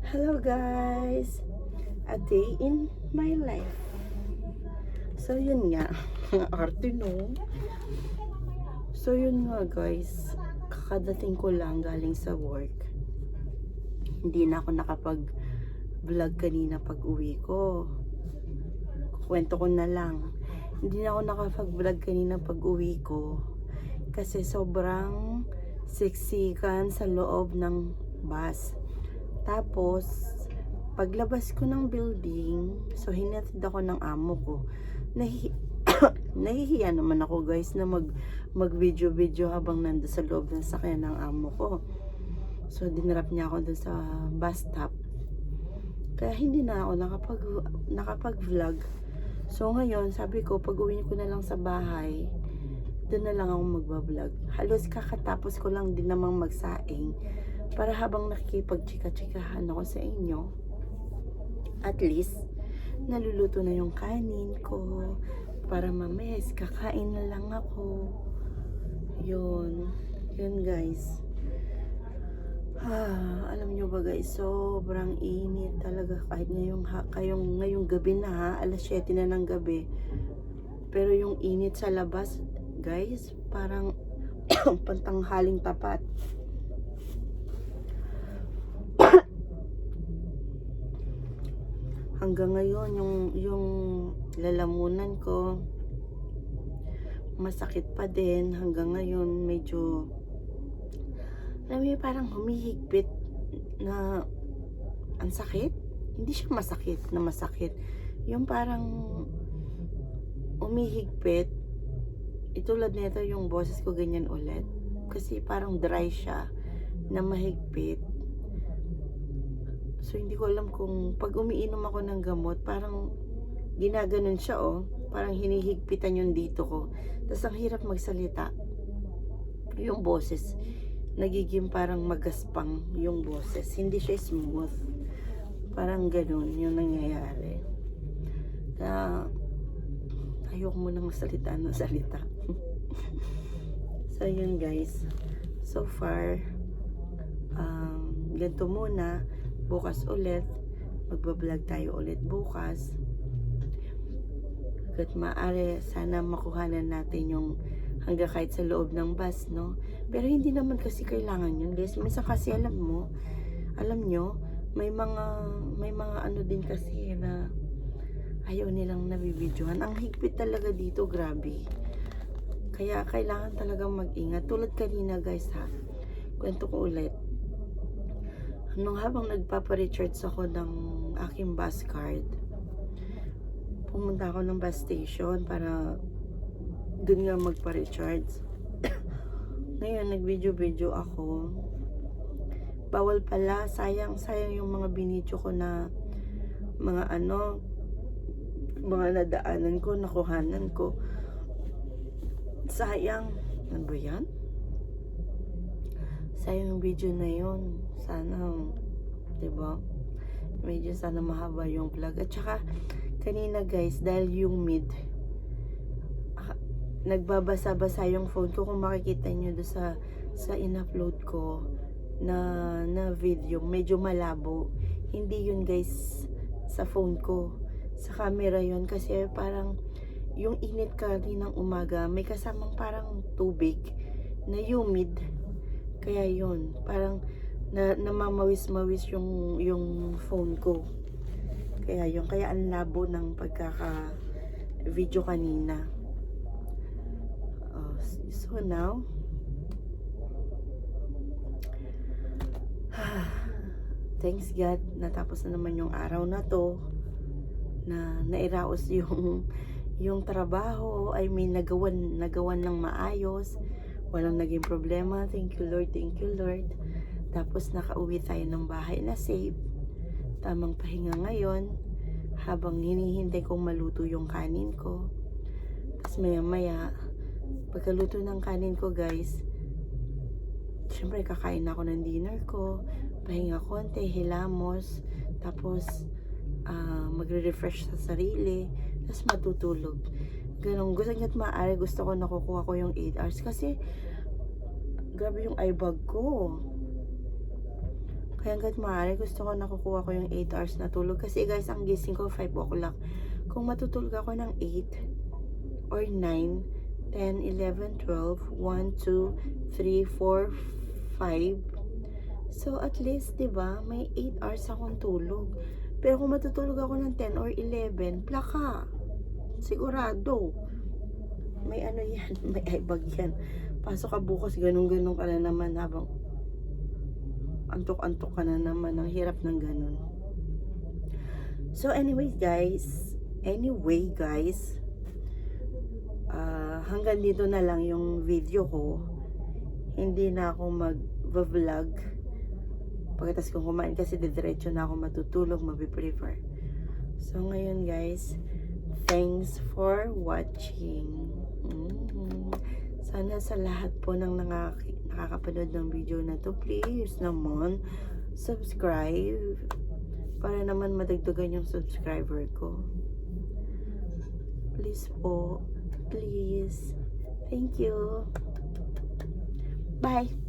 Hello guys! A day in my life. So yun nga, arte no. So yun nga guys, kakadating ko lang galing sa work. Hindi na ako nakapag-vlog kanina pag uwi ko. Kwento ko na lang. Hindi na ako nakapag-vlog kanina pag uwi ko. Kasi sobrang siksikan sa loob ng bus. Tapos, paglabas ko ng building, so hinatid ako ng amo ko. Nahihiya naman ako guys na mag-video habang nando sa loob ng sakyan ng amo ko. So, dinrap niya ako dun sa bus stop. Kaya hindi na ako nakapag-vlog. So, ngayon, sabi ko, pag uwi ko na lang sa bahay, doon na lang ako magbablog. Halos kakatapos ko lang din namang magsaing para habang nakikipag-chika-chikahan ako sa inyo, at least naluluto na yung kanin ko para mamaya kakain na lang ako. Yun guys. Alam nyo ba guys, sobrang init talaga kahit ngayong gabi na ha, alas 7 na ng gabi. Pero yung init sa labas guys, parang pantanghaling tapat. Hanggang ngayon yung lalamunan ko masakit pa din hanggang ngayon. Medyo alam mo parang humihigpit na ang sakit. Hindi siya masakit na masakit, yung parang umihigpit. Itulad nito yung boses ko ganyan ulit kasi parang dry siya na mahigpit. So, hindi ko alam kung pag umiinom ako ng gamot, parang ginaganon siya, parang hinihigpitan yung dito ko. Tapos, ang hirap magsalita. Yung boses, nagiging parang magaspang yung boses. Hindi siya smooth. Parang ganun yung nangyayari. Kaya, ayoko mo nang salita. So, yun guys. So far, ganito muna. Bukas ulit, magbablog tayo ulit bukas. Hanggat maaari, sana makuhanan natin yung hanggang kahit sa loob ng bus, no? Pero hindi naman kasi kailangan yun, guys. Minsan kasi alam nyo, may mga ano din kasi na ayaw nilang nabibidyohan. Ang higpit talaga dito, grabe. Kaya kailangan talagang mag-ingat. Tulad kanina, guys, ha? Kwento ko ulit. Nung habang nagpapa-recharge ako ng aking bus card, pumunta ako ng bus station para dun nga magpa-recharge. Ngayon, nag-video ako. Bawal pala, sayang yung mga binidyo ko na mga nadaanan ko, nakuhanan ko. Sayang. Ano ba yan? Sayang yung video na yun. Sana, diba? Medyo sana mahaba yung vlog. At saka, kanina guys, dahil yung nagbabasa-basa yung phone ko. Kung makikita nyo doon sa in-upload ko na video, medyo malabo. Hindi yun guys sa phone ko. Sa camera yun. Kasi parang yung init kaninang umaga, may kasamang parang tubig na humid. Kaya yun, parang namamawis-mawis yung phone ko. Kaya ang labo ng pagkaka-video kanina. So now, thanks God, natapos na naman yung araw na to, na nairaos yung trabaho. I mean, nagawan ng maayos. Walang naging problema. Thank you Lord. Tapos nakauwi tayo ng bahay na safe. Tamang pahinga ngayon habang hinihintay kong maluto yung kanin ko. Tapos maya pagkaluto ng kanin ko guys, syempre kakain ako ng dinner ko, pahinga konti, hilamos, tapos magre-refresh sa sarili, tapos matutulog. Ganun, gusto ko nakukuha ko yung 8 hours kasi grabe yung eye bag ko. Kaya hanggat maaari, gusto ko nakukuha ko yung 8 hours na tulog. Kasi guys, ang gising ko 5 o'clock. Kung matutulog ako ng 8 or 9, 10, 11, 12, 1, 2, 3, 4, 5. So at least, 'di ba, may 8 hours akong tulog. Pero kung matutulog ako ng 10 or 11, plaka. Sigurado. May ano yan, may ibag yan. Pasok ka bukas, ganun-ganun ka na naman habang antok-antok ka na naman. Ang hirap ng ganun. So anyway guys, hanggang dito na lang yung video ko. Hindi na ako mag-vlog pagkatapos kong kumain kasi diretso na ako matutulog, mabiprefer. So ngayon guys, thanks for watching. Sana sa lahat po ng nakakapanood ng video na to, please naman subscribe para naman madagdagan yung subscriber ko. Please po, please. Thank you. Bye.